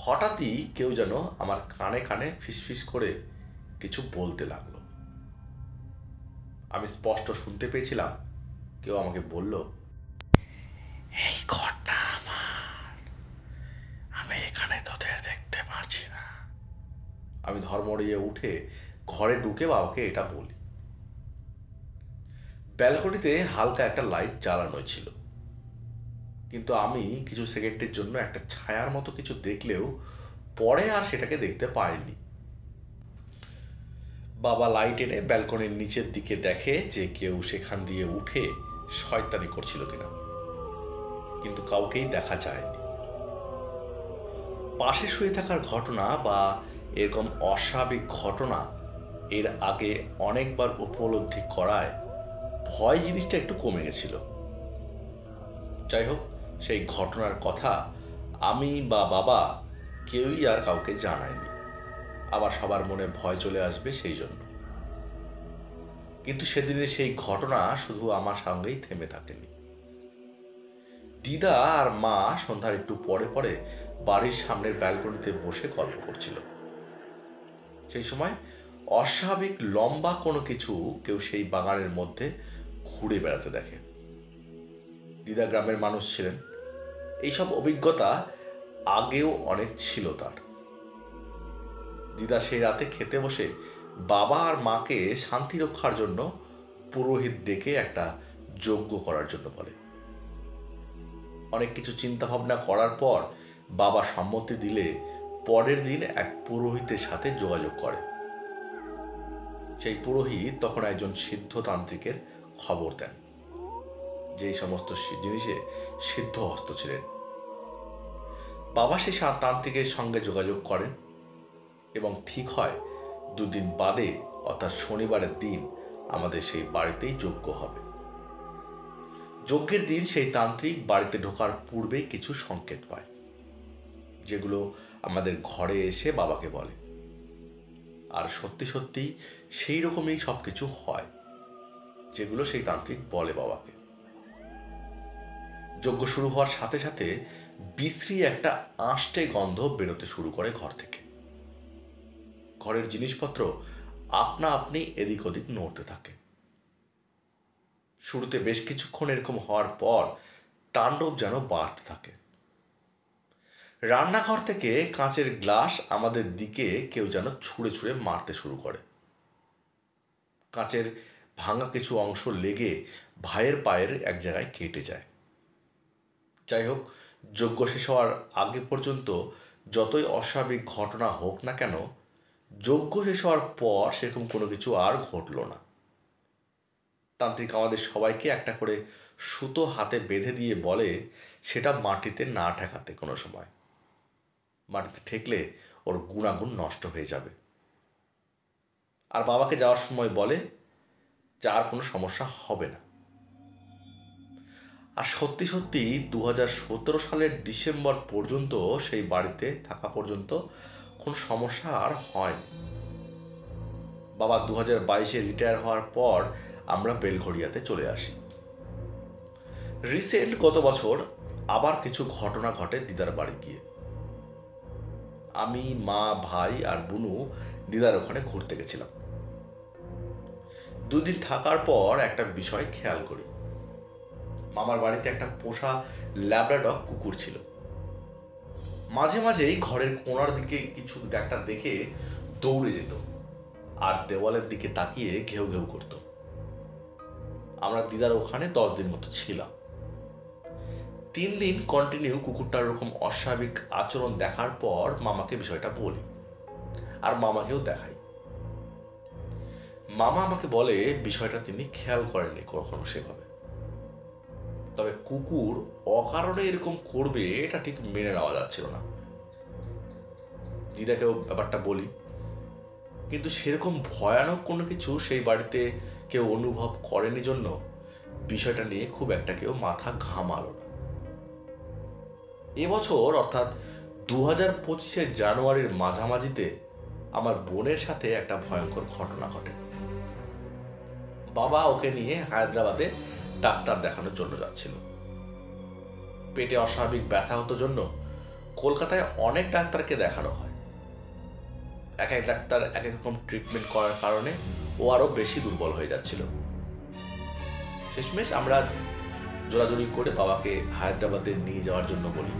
হঠাৎই কেউ যেন আমার কানে কানে ফিসফিস করে কিছু বলতে লাগলো। আমি স্পষ্ট শুনতে পেয়েছিলাম কেউ আমাকে বলল, এই ঘরটা আমার, আমি এখানে তোদের দেখতে পারছি না। আমি ধর্মড়িয়ে উঠে ঘরে ঢুকে বাবাকে এটা বলি। ব্যালকনিতে হালকা একটা লাইট জ্বালানো ছিল, কিন্তু আমি কিছু সেকেন্ডের জন্য একটা ছায়ার মতো কিছু দেখলেও পরে আর সেটাকে দেখতে পাইনি। বাবা লাইট এনে ব্যালকনির নিচের দিকে দেখে যে কেউ সেখান দিয়ে উঠে শয়তানি করছিল কিনা, কিন্তু কাউকেই দেখা যায়নি। পাশে শুয়ে থাকার ঘটনা বা এরকম অস্বাভাবিক ঘটনা এর আগে অনেকবার উপলব্ধি করায় ভয় জিনিসটা একটু কমে গেছিল। যাই হোক, সেই ঘটনার কথা আমি বা বাবা কেউই আর কাউকে জানায়নি, আবার সবার মনে ভয় চলে আসবে সেই জন্য। কিন্তু সেদিনের সেই ঘটনা শুধু আমার সঙ্গেই থেমে থাকেনি। দিদা আর মা সন্ধ্যার একটু পরে পরে বাড়ির সামনের ব্যালকনিতে বসে গল্প করছিল। সেই সময় অস্বাভাবিক লম্বা কোনো কিছু কেউ সেই বাগানের মধ্যে ঘুরে বেড়াতে দেখে। দিদা গ্রামের মানুষ ছিলেন, এইসব অভিজ্ঞতা আগেও অনেক ছিল তার। দিদা সেই রাতে খেতে বসে বাবা আর মাকে শান্তি রক্ষার জন্য পুরোহিত ডেকে একটা যজ্ঞ করার জন্য বলে। অনেক কিছু চিন্তা ভাবনা করার পর বাবা সম্মতি দিলে পরের দিন এক পুরোহিতের সাথে যোগাযোগ করে। সেই পুরোহিত তখন একজন সিদ্ধতান্ত্রিকের খবর দেন, যে সমস্ত জিনিসে সিদ্ধহস্ত ছিলেন। বাবা সেই তান্ত্রিকের সঙ্গে যোগাযোগ করেন এবং ঠিক হয় 2 দিন বাদে অর্থাৎ শনিবারের দিন আমাদের সেই বাড়িতেই যজ্ঞ হবে। যজ্ঞের দিন সেই তান্ত্রিক বাড়িতে ঢোকার পূর্বেই কিছু সংকেত পায়, যেগুলো আমাদের ঘরে এসে বাবাকে বলে। আর সত্যি সত্যি সেই রকমই সবকিছু হয়, যেগুলো সেই তান্ত্রিক বলে বাবাকে। যজ্ঞ শুরু হওয়ার সাথে সাথে বিশ্রী একটা আঁশটে গন্ধ বেরোতে শুরু করে ঘর থেকে। ঘরের জিনিসপত্র আপনা আপনি এদিক ওদিক নড়তে থাকে। শুরুতে বেশ কিছুক্ষণ এরকম হওয়ার পর তাণ্ডব যেন বাড়তে থাকে। রান্নাঘর থেকে কাঁচের গ্লাস আমাদের দিকে কেউ যেন ছুঁড়ে ছুঁড়ে মারতে শুরু করে। কাঁচের ভাঙা কিছু অংশ লেগে ভাইয়ের পায়ের এক জায়গায় কেটে যায়। যাই হোক, যজ্ঞ শেষ হওয়ার আগে পর্যন্ত যতই অস্বাভাবিক ঘটনা হোক না কেন, যজ্ঞ শেষ হওয়ার পর সেরকম কোনো কিছু আর ঘটল না। তান্ত্রিক আমাদের সবাইকে একটা করে সুতো হাতে বেঁধে দিয়ে বলে সেটা মাটিতে না ঠেকাতে কোনো সময়। মাটিতে ঠেকলে ওর গুণাগুণ নষ্ট হয়ে যাবে। আর বাবাকে যাওয়ার সময় বলে যে আর কোনো সমস্যা হবে না। আর সত্যি সত্যি 2017 সালের ডিসেম্বর পর্যন্ত সেই বাড়িতে থাকা পর্যন্ত কোনো সমস্যা আর হয়নি। বাবা 2022-এ রিটায়ার হওয়ার পর আমরা বেলঘড়িয়াতে চলে আসি। রিসেন্ট গত বছর আবার কিছু ঘটনা ঘটে দিদার বাড়ি গিয়ে। আমি, মা, ভাই আর বুনু দিদার ওখানে ঘুরতে গেছিলাম। 2 দিন থাকার পর একটা বিষয় খেয়াল করি। মামার বাড়িতে একটা পোষা ল্যাব্রাডগ কুকুর ছিল। মাঝে মাঝেই ঘরের কোণার দিকে কিছু একটা দেখে দৌড়ে যেত আর দেওয়ালের দিকে তাকিয়ে ঘেউ ঘেউ করত। আমরা দিদার ওখানে 10 দিন মতো ছিলাম। 3 দিন কন্টিনিউ কুকুরটার এরকম অস্বাভাবিক আচরণ দেখার পর মামাকে বিষয়টা বলি আর মামাকেও দেখাই। মামা আমাকে বলে বিষয়টা তিনি খেয়াল করেননি কখনো সেভাবে, তবে কুকুর অকারণে এরকম করবে এটা ঠিক মেনে নেওয়া যাচ্ছিল না। দিদাকেও ব্যাপারটা বলি, কিন্তু সেরকম ভয়ানক কোনো কিছু সেই বাড়িতে কেউ অনুভব করেনি জন্য বিষয়টা নিয়ে খুব একটা কেউ মাথা ঘামালো না। এবছর অর্থাৎ 2025-এর জানুয়ারির মাঝামাঝিতে আমার বোনের সাথে একটা ভয়ঙ্কর ঘটনা ঘটে। বাবা ওকে নিয়ে হায়দ্রাবাদে ডাক্তার দেখানোর জন্য যাচ্ছিল। পেটে অস্বাভাবিক ব্যথা হতো জন্য কলকাতায় অনেক ডাক্তারকে দেখানো হয়। এক এক ডাক্তার এক এক রকম ট্রিটমেন্ট করার কারণে ও আরো বেশি দুর্বল হয়ে যাচ্ছিল। শেষমেশ আমরা জোরাজুরি করে বাবাকে হায়দ্রাবাদে নিয়ে যাওয়ার জন্য বলি,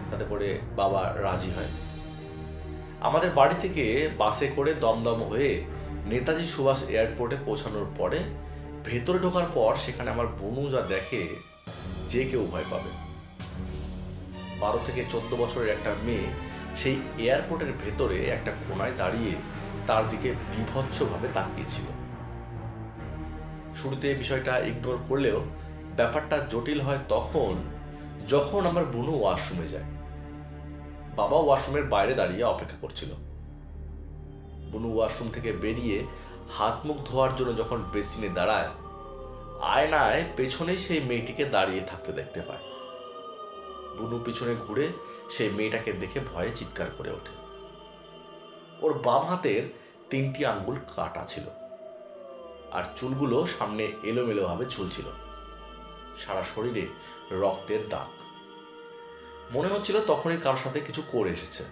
তাতে করে বাবা রাজি হয়। আমাদের বাড়ি থেকে বাসে করে দমদম হয়ে নেতাজি সুভাষ এয়ারপোর্টে পৌঁছানোর পরে ভেতরে ঢোকার পর সেখানে আমার বোনু যা দেখে যে কেউ ভয় পাবে। 12 থেকে 14 বছরের একটা মেয়ে সেই এয়ারপোর্টের ভেতরে একটা কোনায় দাঁড়িয়ে তার দিকে বীভৎসভাবে তাকিয়েছিল। শুরুতে বিষয়টা ইগনোর করলেও ব্যাপারটা জটিল হয় যখন আমার বুনু ওয়াশরুমে যায়। বাবা ওয়াশরুমের বাইরে দাঁড়িয়ে অপেক্ষা করছিল। বুনু ওয়াশরুম থেকে বেরিয়ে হাত মুখ ধোয়ার জন্য যখন বেসিনে দাঁড়ায়, আয়নায় পেছনেই সেই মেয়েটিকে দাঁড়িয়ে থাকতে দেখতে পায়। বুনু পিছনে ঘুরে সেই মেয়েটাকে দেখে ভয়ে চিৎকার করে ওঠে। ওর বাম হাতের 3টি আঙ্গুল কাটা ছিল, আর চুলগুলো সামনে এলোমেলোভাবে ঝুলছিল। সারা শরীরে রক্তের দাগ। মনে হচ্ছিল তখনই কারোর সাথে কিছু করে এসেছে।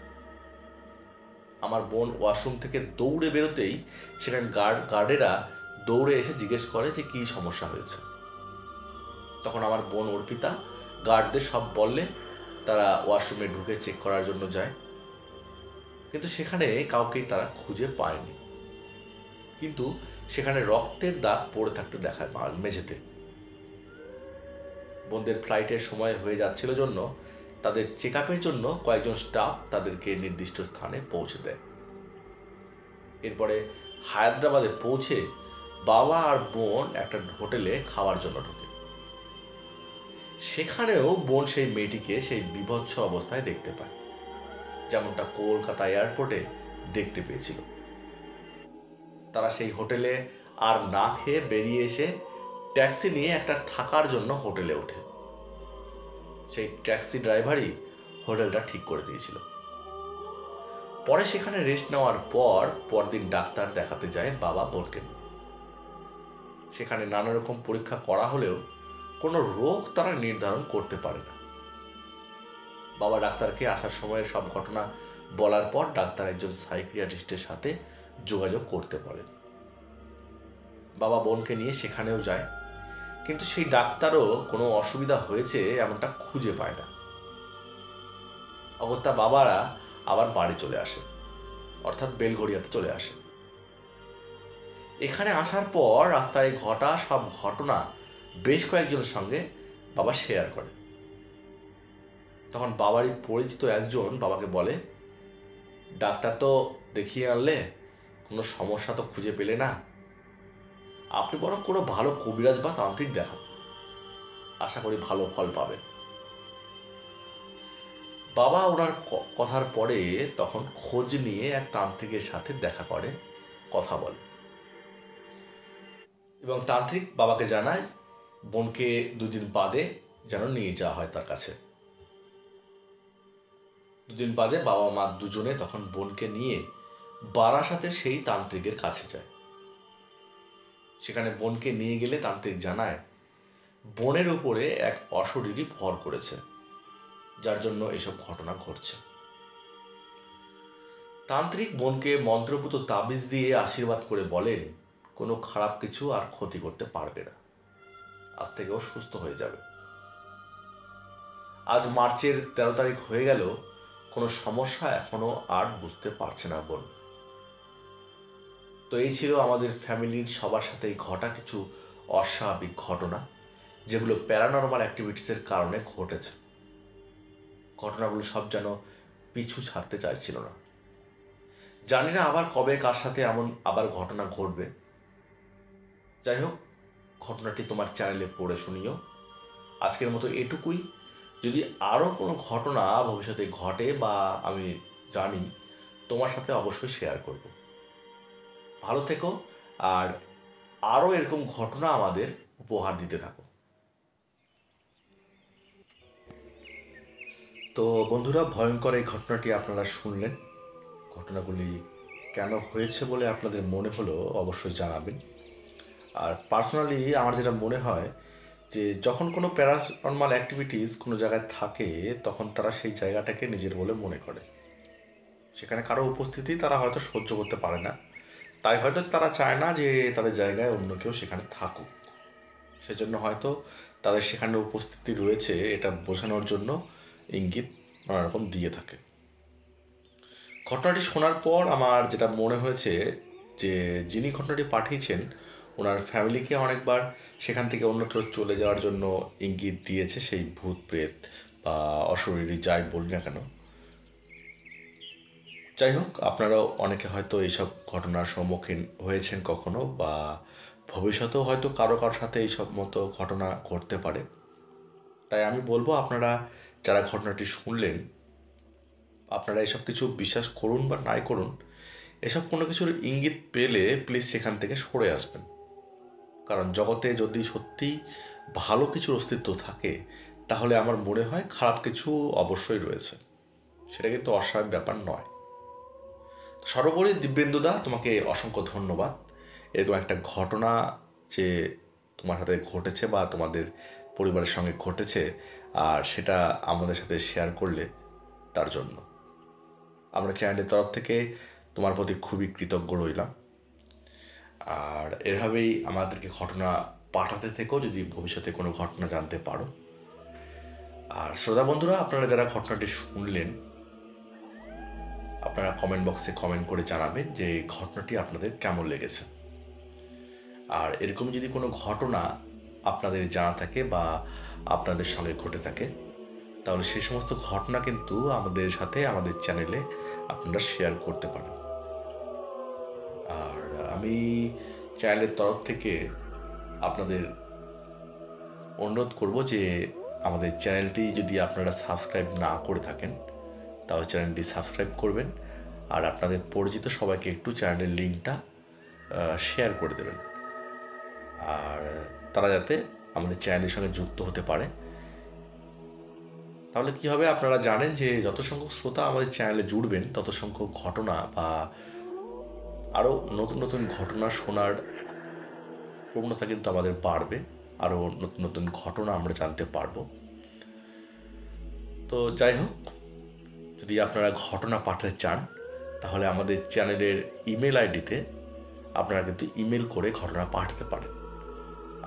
আমার বোন ওয়াশরুম থেকে দৌড়ে বেরোতেই সেখানে গার্ডেরা দৌড়ে এসে জিজ্ঞেস করে যে কী সমস্যা হয়েছে। তখন আমার বোন অর্পিতা গার্ডদের সব বললে তারা ওয়াশরুমে ঢুকে চেক করার জন্য যায়, কিন্তু সেখানে কাউকেই তারা খুঁজে পায়নি। কিন্তু সেখানে রক্তের দাগ পড়ে থাকতে দেখায় মেঝেতে। বোনদের ফ্লাইটের সময় হয়ে যাচ্ছিল জন্য তাদের চেক আপের জন্য কয়েকজন স্টাফ তাদেরকে নির্দিষ্ট স্থানে পৌঁছে দেয়। এরপরে হায়দ্রাবাদে পৌঁছে বাবা আর বোন একটা হোটেলে খাওয়ার জন্য ঢোকে। সেখানেও বোন সেই মেয়েটিকে সেই বীভৎস অবস্থায় দেখতে পায়, যেমনটা কলকাতা এয়ারপোর্টে দেখতে পেয়েছিল। তারা সেই হোটেলে আর না খেয়ে বেরিয়ে এসে ট্যাক্সি নিয়ে একটা থাকার জন্য হোটেলে ওঠে। সেই ট্যাক্সি ড্রাইভারই হোটেলটা ঠিক করে দিয়েছিল। পরে সেখানে রেস্ট নেওয়ার পরদিন ডাক্তার দেখাতে যায় বাবা বোনকে নিয়ে। সেখানে নানা রকম পরীক্ষা করা হলেও কোনো রোগ তারা নির্ধারণ করতে পারে না। বাবা ডাক্তারকে আসার সময়ের সব ঘটনা বলার পর ডাক্তার একজন সাইকিয়াট্রিস্টের সাথে যোগাযোগ করতে পারেন। বাবা বোনকে নিয়ে সেখানেও যায়, কিন্তু সেই ডাক্তারও কোনো অসুবিধা হয়েছে এমনটা খুঁজে পায় না। অগত্যা বাবারা আবার বাড়ি চলে আসে, অর্থাৎ বেলঘড়িয়াতে চলে আসে। এখানে আসার পর রাস্তায় ঘটা সব ঘটনা বেশ কয়েকজনের সঙ্গে বাবা শেয়ার করে। তখন বাবারই পরিচিত একজন বাবাকে বলে, ডাক্তার তো দেখিয়ে আনলে, কোনো সমস্যা তো খুঁজে পেলে না, আপনি বরং কোনো ভালো কবিরাজ বা তান্ত্রিক দেখান, আশা করি ভালো ফল পাবেন। বাবা ওনার কথার পরে তখন খোঁজ নিয়ে এক তান্ত্রিকের সাথে দেখা করে, কথা বলে, এবং তান্ত্রিক বাবাকে জানায় বোনকে 2 দিন বাদে যেন নিয়ে যাওয়া হয় তার কাছে। 2 দিন বাদে বাবা মা দুজনে তখন বোনকে নিয়ে বারাসাতের সেই তান্ত্রিকের কাছে যায়। সেখানে বোনকে নিয়ে গেলে তান্ত্রিক জানায় বোনের উপরে এক অশরীরী ভর করেছে, যার জন্য এসব ঘটনা ঘটছে। তান্ত্রিক বোনকে মন্ত্রপুত তাবিজ দিয়ে আশীর্বাদ করে বলেন কোনো খারাপ কিছু আর ক্ষতি করতে পারবে না, আজ থেকে ও সুস্থ হয়ে যাবে। আজ মার্চের 13 তারিখ হয়ে গেল, কোনো সমস্যা এখনো আর বুঝতে পারছে না বোন। তো এই ছিল আমাদের ফ্যামিলির সবার সাথেই ঘটা কিছু অস্বাভাবিক ঘটনা, যেগুলো প্যারানরমাল অ্যাক্টিভিটিসের কারণে ঘটেছে। ঘটনাগুলো সব যেন পিছু ছাড়তে চাইছিল না। জানি না আবার কবে কার সাথে এমন আবার ঘটনা ঘটবে। যাই হোক, ঘটনাটি তোমার চ্যানেলে পড়ে শুনিও। আজকের মতো এটুকুই। যদি আরও কোনো ঘটনা ভবিষ্যতে ঘটে বা আমি জানি, তোমার সাথে অবশ্যই শেয়ার করব। ভালো থেকো, আর আরও এরকম ঘটনা আমাদের উপহার দিতে থাকো। তো বন্ধুরা, ভয়ঙ্কর এই ঘটনাটি আপনারা শুনলেন। ঘটনাগুলি কেন হয়েছে বলে আপনাদের মনে হলো অবশ্যই জানাবেন। আর পার্সোনালি আমার যেটা মনে হয় যে যখন কোনো প্যারানরমাল অ্যাক্টিভিটিস কোনো জায়গায় থাকে, তখন তারা সেই জায়গাটাকে নিজের বলে মনে করে। সেখানে কারো উপস্থিতি তারা হয়তো সহ্য করতে পারে না, তাই হয়তো তারা চায় না যে তাদের জায়গায় অন্য কেউ সেখানে থাকুক। সেজন্য হয়তো তাদের সেখানে উপস্থিতি রয়েছে এটা বোঝানোর জন্য ইঙ্গিত নানা রকম দিয়ে থাকে। ঘটনাটি শোনার পর আমার যেটা মনে হয়েছে যে যিনি ঘটনাটি পাঠিয়েছেন ওনার ফ্যামিলিকে অনেকবার সেখান থেকে অন্যত্র চলে যাওয়ার জন্য ইঙ্গিত দিয়েছে সেই ভূত প্রেত বা অশরীরী যাই বলি না কেন। যাই হোক, আপনারাও অনেকে হয়তো এইসব ঘটনার সম্মুখীন হয়েছেন কখনো, বা ভবিষ্যতেও হয়তো কারো কারোর সাথে এইসব মতো ঘটনা ঘটতে পারে। তাই আমি বলবো, আপনারা যারা ঘটনাটি শুনলেন, আপনারা এসব কিছু বিশ্বাস করুন বা নাই করুন, এসব কোনো কিছুর ইঙ্গিত পেলে প্লিজ সেখান থেকে সরে আসবেন। কারণ জগতে যদি সত্যি ভালো কিছুর অস্তিত্ব থাকে, তাহলে আমার মনে হয় খারাপ কিছু অবশ্যই রয়েছে, সেটা কিন্তু অস্বাভাবিক ব্যাপার নয়। সর্বোপরি দিব্যেন্দুদা, তোমাকে অসংখ্য ধন্যবাদ। এরকম একটা ঘটনা যে তোমার সাথে ঘটেছে বা তোমাদের পরিবারের সঙ্গে ঘটেছে, আর সেটা আমাদের সাথে শেয়ার করলে, তার জন্য আমরা চ্যানেলের তরফ থেকে তোমার প্রতি খুবই কৃতজ্ঞ রইলাম। আর এভাবেই আমাদেরকে ঘটনা পাঠাতে থেকেও, যদি ভবিষ্যতে কোনো ঘটনা জানতে পারো। আর শ্রোতা বন্ধুরা, আপনারা যারা ঘটনাটি শুনলেন, আপনারা কমেন্ট বক্সে কমেন্ট করে জানাবেন যে ঘটনাটি আপনাদের কেমন লেগেছে। আর এরকম যদি কোনো ঘটনা আপনাদের জানা থাকে বা আপনাদের সঙ্গে ঘটে থাকে, তাহলে সেই সমস্ত ঘটনা কিন্তু আমাদের সাথে আমাদের চ্যানেলে আপনারা শেয়ার করতে পারেন। আর আমি চ্যানেলের তরফ থেকে আপনাদের অনুরোধ করব যে আমাদের চ্যানেলটি যদি আপনারা সাবস্ক্রাইব না করে থাকেন, তাহলে চ্যানেলটি সাবস্ক্রাইব করবেন। আর আপনাদের পরিচিত সবাইকে একটু চ্যানেলের লিঙ্কটা শেয়ার করে দেবেন, আর তারা যাতে আমাদের চ্যানেলের সঙ্গে যুক্ত হতে পারে। তাহলে কি হবে, আপনারা জানেন যে যত সংখ্যক শ্রোতা আমাদের চ্যানেলে জুড়বেন, তত সংখ্যক ঘটনা বা আরও নতুন নতুন ঘটনা শোনার প্রবণতা কিন্তু আমাদের বাড়বে। আরও নতুন নতুন ঘটনা আমরা জানতে পারবো। তো যাই হোক, যদি আপনারা ঘটনা পাঠাতে চান, তাহলে আমাদের চ্যানেলের ইমেল আইডিতে আপনারা কিন্তু ইমেল করে ঘটনা পাঠাতে পারেন।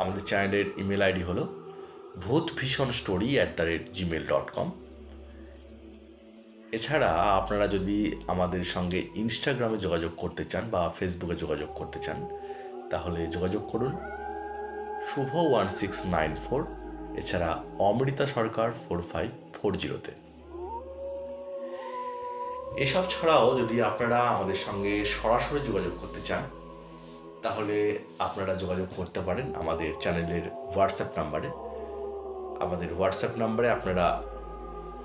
আমাদের চ্যানেলের ইমেল আইডি হলো bhutbhishanstory@gmail.com। এছাড়া আপনারা যদি আমাদের সঙ্গে ইনস্টাগ্রামে যোগাযোগ করতে চান বা ফেসবুকে যোগাযোগ করতে চান, তাহলে যোগাযোগ করুন শুভ1694, এছাড়া অমৃতা সরকার 4540-তে। এসব ছাড়াও যদি আপনারা আমাদের সঙ্গে সরাসরি যোগাযোগ করতে চান, তাহলে আপনারা যোগাযোগ করতে পারেন আমাদের চ্যানেলের হোয়াটসঅ্যাপ নাম্বারে। আমাদের হোয়াটসঅ্যাপ নাম্বারে আপনারা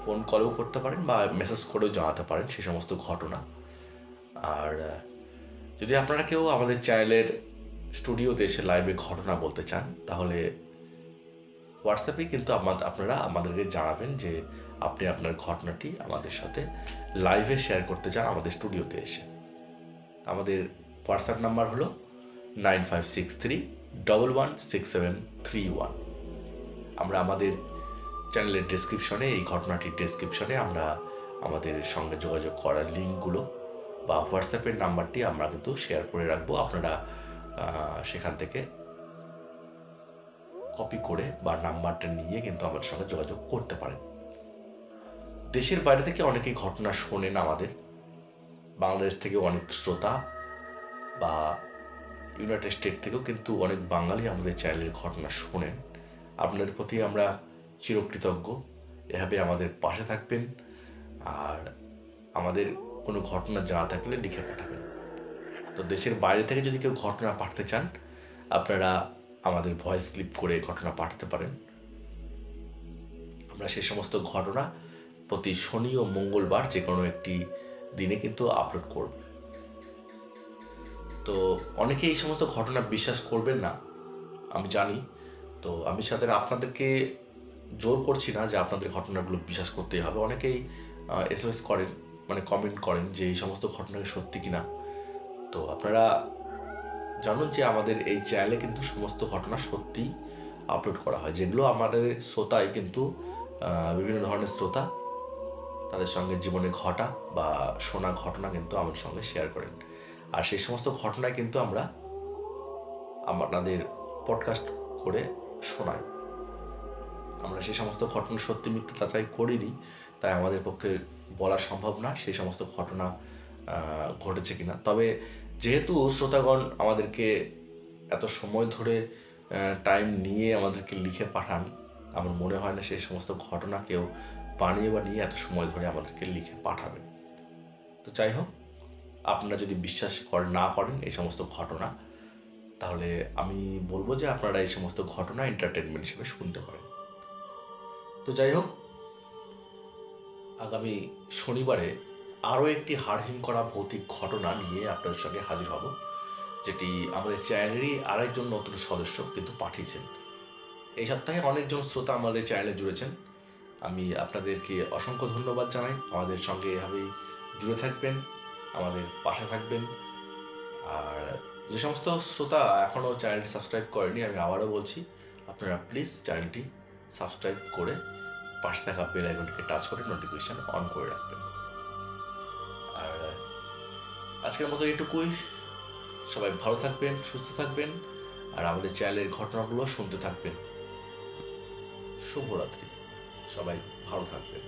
ফোন কলও করতে পারেন বা মেসেজ করেও জানাতে পারেন সেই সমস্ত ঘটনা। আর যদি আপনারা কেউ আমাদের চ্যানেলের স্টুডিওতে এসে লাইভে ঘটনা বলতে চান, তাহলে হোয়াটসঅ্যাপে কিন্তু আপনারা আমাদেরকে জানাবেন যে আপনি আপনার ঘটনাটি আমাদের সাথে লাইভে শেয়ার করতে চান আমাদের স্টুডিওতে এসে। আমাদের হোয়াটসঅ্যাপ নাম্বার হলো 9563116731। আমরা আমাদের চ্যানেলের ডেসক্রিপশনে, এই ঘটনাটির ডেসক্রিপশনে আমরা আমাদের সঙ্গে যোগাযোগ করার লিঙ্কগুলো বা হোয়াটসঅ্যাপের নাম্বারটি আমরা কিন্তু শেয়ার করে রাখবো। আপনারা সেখান থেকে কপি করে বা নাম্বারটা নিয়ে কিন্তু আমাদের সঙ্গে যোগাযোগ করতে পারেন। দেশের বাইরে থেকে অনেকেই ঘটনা শোনেন আমাদের, বাংলাদেশ থেকে অনেক শ্রোতা বা ইউনাইটেড স্টেট থেকেও কিন্তু অনেক বাঙালি আমাদের চ্যানেলের ঘটনা শোনেন। আপনাদের প্রতি আমরা চিরকৃতজ্ঞ। এভাবে আমাদের পাশে থাকবেন, আর আমাদের কোনো ঘটনা জানা থাকলে লিখে পাঠাবেন। তো দেশের বাইরে থেকে যদি কেউ ঘটনা পাঠাতে চান, আপনারা আমাদের ভয়েস ক্লিপ করে ঘটনা পাঠাতে পারেন। আমরা সেই সমস্ত ঘটনা প্রতি শনি ও মঙ্গলবার যে কোনো একটি দিনে কিন্তু আপলোড করব। তো অনেকে এই সমস্ত ঘটনা বিশ্বাস করবেন না, আমি জানি। তো আমি সাথে আপনাদেরকে জোর করছি না যে আপনাদের ঘটনাগুলো বিশ্বাস করতেই হবে। অনেকেই SMS করেন, মানে কমেন্ট করেন যে এই সমস্ত ঘটনাকে সত্যি কিনা। তো আপনারা জানুন যে আমাদের এই চ্যানেলে কিন্তু সমস্ত ঘটনা সত্যি আপলোড করা হয়, যেগুলো আমাদের শ্রোতাই কিন্তু বিভিন্ন ধরনের শ্রোতা তাদের সঙ্গে জীবনে ঘটা বা শোনা ঘটনা কিন্তু আমার সঙ্গে শেয়ার করেন। আর সেই সমস্ত ঘটনায় কিন্তু আমরা আপনাদের পডকাস্ট করে শোনাই। আমরা সেই সমস্ত ঘটনা সত্যি মিথ্যে যাচাই করিনি, তাই আমাদের পক্ষে বলা সম্ভব না সেই সমস্ত ঘটনা ঘটেছে কিনা। তবে যেহেতু শ্রোতাগণ আমাদেরকে এত সময় ধরে টাইম নিয়ে আমাদেরকে লিখে পাঠান, আমার মনে হয় না সেই সমস্ত ঘটনা কেউ বানিয়ে এত সময় ধরে আমাদেরকে লিখে পাঠাবেন। তো যাই হোক, আপনারা যদি বিশ্বাস না করেন এই সমস্ত ঘটনা, তাহলে আমি বলবো যে আপনারা এই সমস্ত ঘটনা এন্টারটেনমেন্ট হিসেবে শুনতে পারেন। তো যাই হোক, আগামী শনিবারে আরও একটি হাড়হিম করা ভৌতিক ঘটনা নিয়ে আপনাদের সঙ্গে হাজির হব, যেটি আমাদের চ্যানেলেরই আরেকজন নতুন সদস্য কিন্তু পাঠিয়েছেন। এই সপ্তাহে অনেকজন শ্রোতা আমাদের চ্যানেলে জুড়েছেন, আমি আপনাদেরকে অসংখ্য ধন্যবাদ জানাই। আমাদের সঙ্গে এভাবেই জুড়ে থাকবেন, আমাদের পাশে থাকবেন। আর যে সমস্ত শ্রোতা এখনও চ্যানেলটি সাবস্ক্রাইব করেনি, আমি আবারও বলছি, আপনারা প্লিজ চ্যানেলটি সাবস্ক্রাইব করে পাশে থাকা বেল আইকনটিকে টাচ করে নোটিফিকেশান অন করে রাখবেন। আর আজকের মতো এটুকুই। সবাই ভালো থাকবেন, সুস্থ থাকবেন, আর আমাদের চ্যানেলের ঘটনাগুলো শুনতে থাকবেন। শুভরাত্রি, সবাই ভালো থাকবেন।